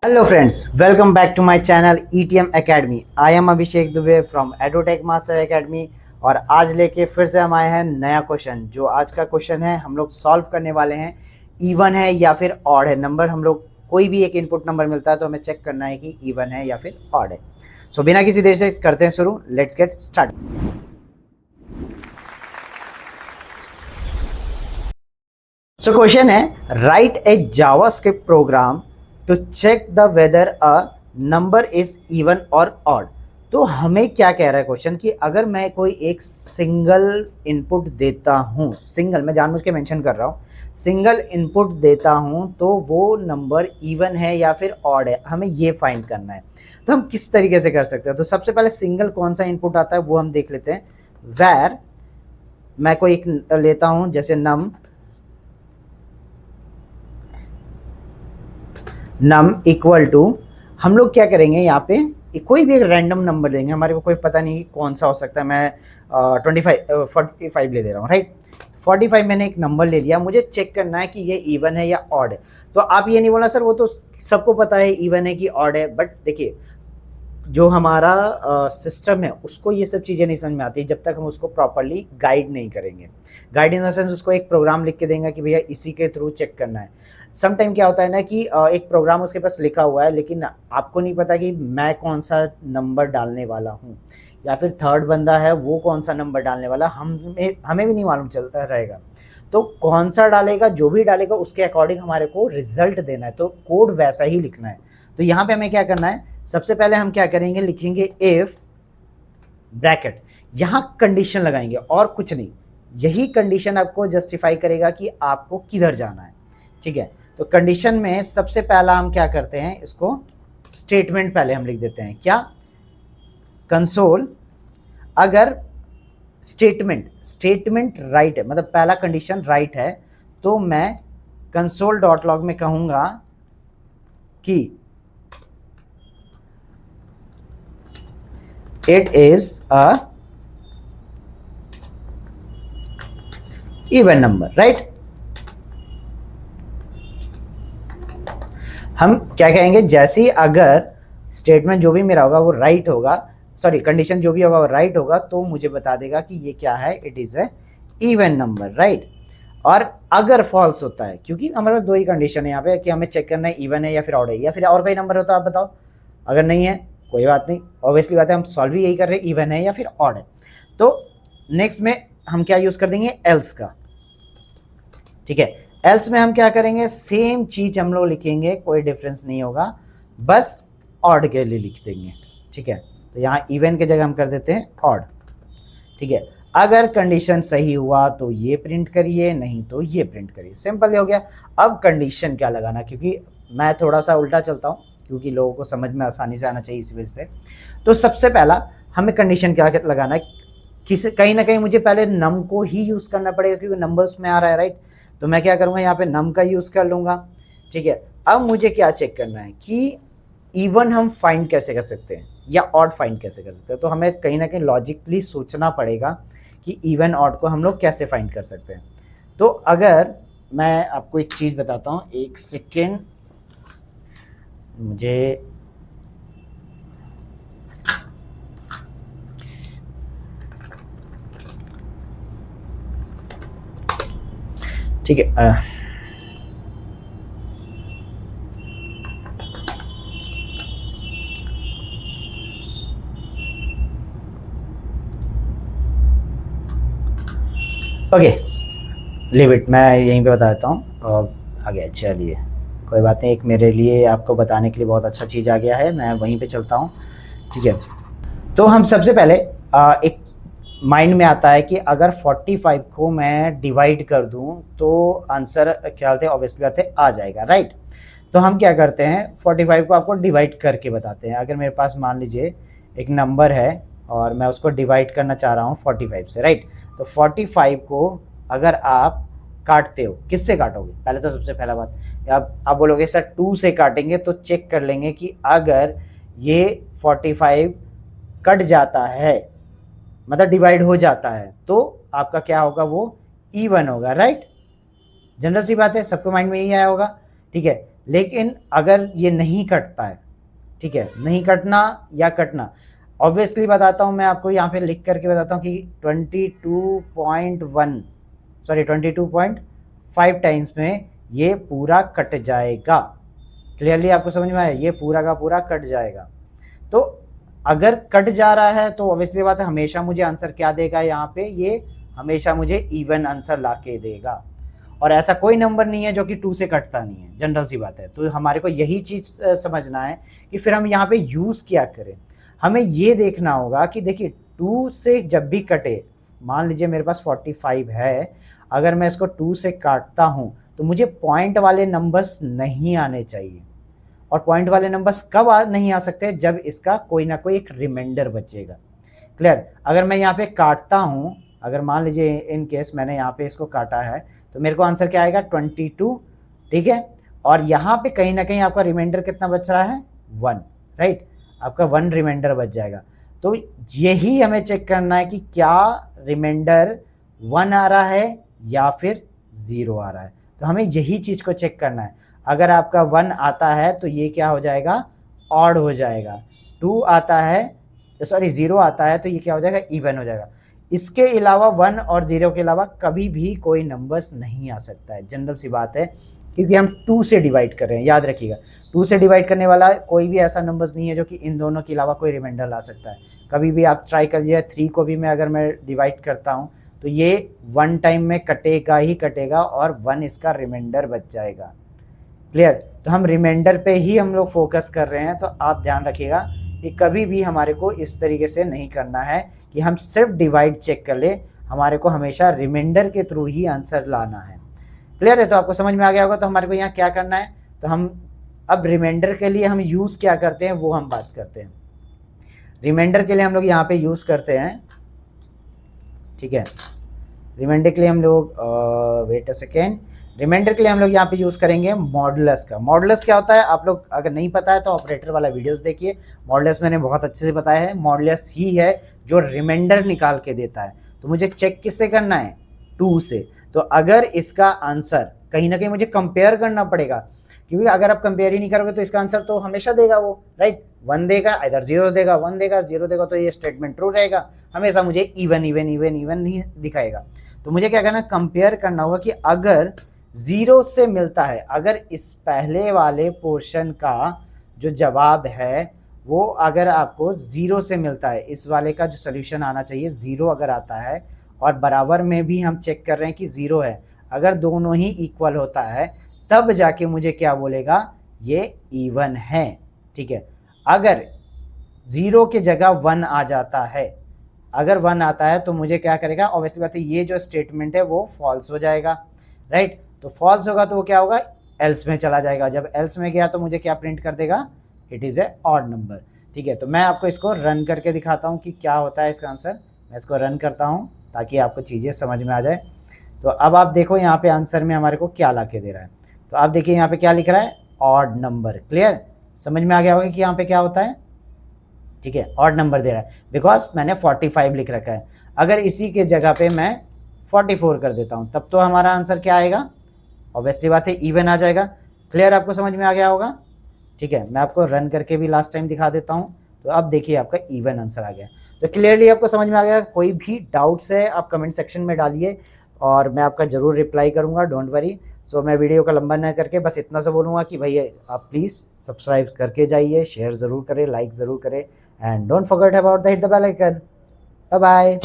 Hello friends, welcome back to my channel ETM Academy. I am Abhishek Dubey from EduTech Master Academy और आज लेके फिर से हम आए हैं नया क्वेश्चन। जो आज का क्वेश्चन है हम लोग सॉल्व करने वाले हैं, इवन है या फिर ऑड है। नंबर हम लोग कोई भी एक इनपुट नंबर मिलता है तो हमें चेक करना है कि इवन है या फिर ऑड है। सो बिना किसी देर से करते हैं शुरू, let's get start. So question है, write a JavaScript program to check the whether a number is even और ऑड। तो हमें क्या कह रहा है क्वेश्चन कि अगर मैं कोई एक सिंगल इनपुट देता हूँ, सिंगल, मैं जानबूझ के मेंशन कर रहा हूँ, सिंगल इनपुट देता हूँ तो वो नंबर इवन है या फिर ऑड है, हमें ये फाइंड करना है। तो हम किस तरीके से कर सकते हैं? तो सबसे पहले सिंगल कौन सा इनपुट आता है वो हम देख लेते हैं। वेर मैं कोई एक लेता हूँ जैसे नम इक्वल टू, हम लोग क्या करेंगे यहाँ पे कोई भी एक रैंडम नंबर देंगे, हमारे को कोई पता नहीं कौन सा हो सकता है। मैं 45 ले रहा हूँ, राइट। 45 मैंने एक नंबर ले लिया, मुझे चेक करना है कि ये इवन है या ऑड है। तो आप ये नहीं बोलना सर वो तो सबको पता है इवन है कि ऑड है, बट देखिए जो हमारा सिस्टम है उसको ये सब चीज़ें नहीं समझ में आती जब तक हम उसको प्रॉपरली गाइड नहीं करेंगे। गाइड इन द सेंस उसको एक प्रोग्राम लिख के देंगे कि भैया इसी के थ्रू चेक करना है। सम टाइम क्या होता है ना कि एक प्रोग्राम उसके पास लिखा हुआ है लेकिन आपको नहीं पता कि मैं कौन सा नंबर डालने वाला हूँ या फिर थर्ड बंदा है वो कौन सा नंबर डालने वाला, हमें भी नहीं मालूम चलता रहेगा। तो कौन सा डालेगा, जो भी डालेगा उसके अकॉर्डिंग हमारे को रिजल्ट देना है, तो कोड वैसा ही लिखना है। तो यहाँ पे हमें क्या करना है, सबसे पहले हम क्या करेंगे, लिखेंगे इफ ब्रैकेट, यहाँ कंडीशन लगाएंगे और कुछ नहीं। यही कंडीशन आपको जस्टिफाई करेगा कि आपको किधर जाना है, ठीक है। तो कंडीशन में सबसे पहला हम क्या करते हैं, इसको स्टेटमेंट पहले हम लिख देते हैं, क्या, कंसोल। अगर स्टेटमेंट राइट है, मतलब पहला कंडीशन राइट है, तो मैं कंसोल डॉट लॉग में कहूंगा कि it is a even number, right। हम क्या कहेंगे, जैसे ही अगर स्टेटमेंट जो भी मेरा होगा वो राइट होगा, सॉरी कंडीशन जो भी होगा वो राइट होगा, तो मुझे बता देगा कि ये क्या है, it is a even number, right. और अगर फॉल्स होता है, क्योंकि हमारे पास दो ही कंडीशन है यहाँ पे कि हमें चेक करना है इवन है या फिर ऑड है, या फिर और कोई नंबर होता है आप बताओ। अगर नहीं है कोई बात नहीं, ऑब्वियसली बात है, हम सॉल्व ही यही कर रहे हैं, इवन है या फिर ऑड है। तो नेक्स्ट में हम क्या यूज कर देंगे, एल्स का, ठीक है। एल्स में हम क्या करेंगे, सेम चीज हम लोग लिखेंगे, कोई डिफरेंस नहीं होगा, बस ऑड के लिए लिख देंगे, ठीक है। तो यहाँ इवन के जगह हम कर देते हैं ऑड, ठीक है। अगर कंडीशन सही हुआ तो ये प्रिंट करिए, नहीं तो ये प्रिंट करिए, सिंपल हो गया। अब कंडीशन क्या लगाना, क्योंकि मैं थोड़ा सा उल्टा चलता हूँ क्योंकि लोगों को समझ में आसानी से आना चाहिए इस वजह से। तो सबसे पहला हमें कंडीशन क्या लगाना है, कहीं ना कहीं मुझे पहले नम को ही यूज़ करना पड़ेगा क्योंकि नंबर्स में आ रहा है, राइट। तो मैं क्या करूँगा, यहाँ पे नम का यूज़ कर लूँगा, ठीक है। अब मुझे क्या चेक करना है कि इवन हम फाइंड कैसे कर सकते हैं या ऑड फाइंड कैसे कर सकते हैं। तो हमें कहीं ना कहीं लॉजिकली सोचना पड़ेगा कि इवन ऑड को हम लोग कैसे फाइंड कर सकते हैं। तो अगर मैं आपको एक चीज़ बताता हूँ, एक सेकेंड मुझे, ठीक है, ओके लिव इट, मैं यहीं पे बता देता हूँ और आगे चलिए, कोई बात नहीं। एक मेरे लिए आपको बताने के लिए बहुत अच्छा चीज़ आ गया है, मैं वहीं पे चलता हूँ, ठीक है। तो हम सबसे पहले एक माइंड में आता है कि अगर 45 को मैं डिवाइड कर दूं तो आंसर क्या थे, ऑब्वियसली बात है आ जाएगा, राइट। तो हम क्या करते हैं, 45 को आपको डिवाइड करके बताते हैं। अगर मेरे पास मान लीजिए एक नंबर है और मैं उसको डिवाइड करना चाह रहा हूँ 45 से, राइट। तो 45 को अगर आप काटते हो, किससे काटोगे, पहले तो सबसे पहला बात आप बोलोगे सर 2 से काटेंगे, तो चेक कर लेंगे कि अगर ये 45 कट जाता है, मतलब डिवाइड हो जाता है, तो आपका क्या होगा, वो इवन होगा, राइट। जनरल सी बात है, सबको माइंड में यही आया होगा, ठीक है। लेकिन अगर ये नहीं कटता है, ठीक है, नहीं कटना या कटना, ऑब्वियसली बताता हूँ मैं आपको, यहाँ पे लिख करके बताता हूँ कि 22.5 टाइम्स में ये पूरा कट जाएगा। क्लियरली आपको समझ में आया, ये पूरा का पूरा कट जाएगा। तो अगर कट जा रहा है तो ऑब्वियसली बात है हमेशा मुझे आंसर क्या देगा, यहाँ पे ये हमेशा मुझे इवन आंसर ला के देगा। और ऐसा कोई नंबर नहीं है जो कि 2 से कटता नहीं है, जनरल सी बात है। तो हमारे को यही चीज़ समझना है कि फिर हम यहाँ पे यूज़ क्या करें। हमें ये देखना होगा कि देखिए 2 से जब भी कटे, मान लीजिए मेरे पास 45 है, अगर मैं इसको 2 से काटता हूँ तो मुझे पॉइंट वाले नंबर्स नहीं आने चाहिए। और पॉइंट वाले नंबर्स कब नहीं आ सकते, जब इसका कोई ना कोई एक रिमाइंडर बचेगा। क्लियर। अगर मैं यहाँ पे काटता हूँ, अगर मान लीजिए इन केस मैंने यहाँ पे इसको काटा है, तो मेरे को आंसर क्या आएगा 22, ठीक है। और यहाँ पे कहीं ना कहीं आपका रिमाइंडर कितना बच रहा है 1, राइट, आपका 1 रिमाइंडर बच जाएगा। तो यही हमें चेक करना है कि क्या रिमाइंडर 1 आ रहा है या फिर 0 आ रहा है। तो हमें यही चीज़ को चेक करना है। अगर आपका 1 आता है तो ये क्या हो जाएगा, ऑड हो जाएगा। 2 आता है, सॉरी 0 आता है तो ये क्या हो जाएगा, इवन हो जाएगा। इसके अलावा 1 और 0 के अलावा कभी भी कोई नंबर्स नहीं आ सकता है, जनरल सी बात है, क्योंकि हम 2 से डिवाइड कर रहे हैं, याद रखिएगा। 2 से डिवाइड करने वाला कोई भी ऐसा नंबर्स नहीं है जो कि इन दोनों के अलावा कोई रिमाइंडर ला सकता है। कभी भी आप ट्राई करिए, 3 को भी मैं अगर मैं डिवाइड करता हूँ तो ये 1 टाइम में कटेगा ही कटेगा और 1 इसका रिमाइंडर बच जाएगा। क्लियर। तो हम रिमाइंडर पे ही हम लोग फोकस कर रहे हैं। तो आप ध्यान रखिएगा कि कभी भी हमारे को इस तरीके से नहीं करना है कि हम सिर्फ डिवाइड चेक कर ले, हमारे को हमेशा रिमाइंडर के थ्रू ही आंसर लाना है। क्लियर है। तो आपको समझ में आ गया होगा। तो हमारे को यहाँ क्या करना है, तो हम अब रिमाइंडर के लिए हम यूज़ क्या करते हैं वो हम बात करते हैं। रिमाइंडर के लिए हम लोग यहाँ पे यूज़ करते हैं, ठीक है। रिमाइंडर के लिए हम लोग वेट अ सेकेंड, रिमाइंडर के लिए हम लोग यहाँ पे यूज़ करेंगे मॉडुलस का। मॉडुलस क्या होता है, आप लोग अगर नहीं पता है तो ऑपरेटर वाला वीडियोस देखिए। मॉडुलस मैंने बहुत अच्छे से बताया है। मॉडुलस ही है जो रिमाइंडर निकाल के देता है। तो मुझे चेक किससे करना है, 2 से। तो अगर इसका आंसर कहीं ना कहीं मुझे कंपेयर करना पड़ेगा, क्योंकि अगर आप कंपेयर ही नहीं करोगे तो इसका आंसर तो हमेशा देगा वो, राइट। 1 देगा, इधर 0 देगा, 1 देगा, 0 देगा, तो ये स्टेटमेंट ट्रू रहेगा। हमेशा मुझे इवन इवन इवन इवन नहीं दिखाएगा। तो मुझे क्या करना है, कंपेयर करना होगा कि अगर 0 से मिलता है, अगर इस पहले वाले पोर्शन का जो जवाब है वो अगर आपको 0 से मिलता है, इस वाले का जो सोल्यूशन आना चाहिए 0 अगर आता है, और बराबर में भी हम चेक कर रहे हैं कि 0 है, अगर दोनों ही इक्वल होता है तब जाके मुझे क्या बोलेगा, ये इवन है, ठीक है। अगर 0 की जगह 1 आ जाता है, अगर 1 आता है तो मुझे क्या करेगा, ऑब्वियसली बात है ये जो स्टेटमेंट है वो फॉल्स हो जाएगा, राइट। तो फॉल्स होगा तो वो क्या होगा, एल्स में चला जाएगा। जब एल्स में गया तो मुझे क्या प्रिंट कर देगा, it is a odd number, ठीक है। तो मैं आपको इसको रन करके दिखाता हूँ कि क्या होता है इसका आंसर। मैं इसको रन करता हूँ ताकि आपको चीज़ें समझ में आ जाए। तो अब आप देखो यहाँ पे आंसर में हमारे को क्या ला के दे रहा है। तो आप देखिए यहाँ पे क्या लिख रहा है, ऑड नंबर। क्लियर, समझ में आ गया होगा कि यहाँ पे क्या होता है, ठीक है। ऑड नंबर दे रहा है बिकॉज मैंने 45 लिख रखा है। अगर इसी के जगह पे मैं 44 कर देता हूँ तब तो हमारा आंसर क्या आएगा, ऑब्वियसली बात है इवन आ जाएगा। क्लियर, आपको समझ में आ गया होगा, ठीक है। मैं आपको रन करके भी लास्ट टाइम दिखा देता हूँ। तो अब देखिए आपका इवन आंसर आ गया। तो क्लियरली आपको समझ में आ गया। कोई भी डाउट्स है आप कमेंट सेक्शन में डालिए और मैं आपका ज़रूर रिप्लाई करूँगा, डोंट वरी। सो मैं वीडियो को लंबा न करके बस इतना सा बोलूँगा कि भैया आप प्लीज़ सब्सक्राइब करके जाइए, शेयर ज़रूर करें, लाइक ज़रूर करें, and don't forget about the hit the bell icon. Bye bye.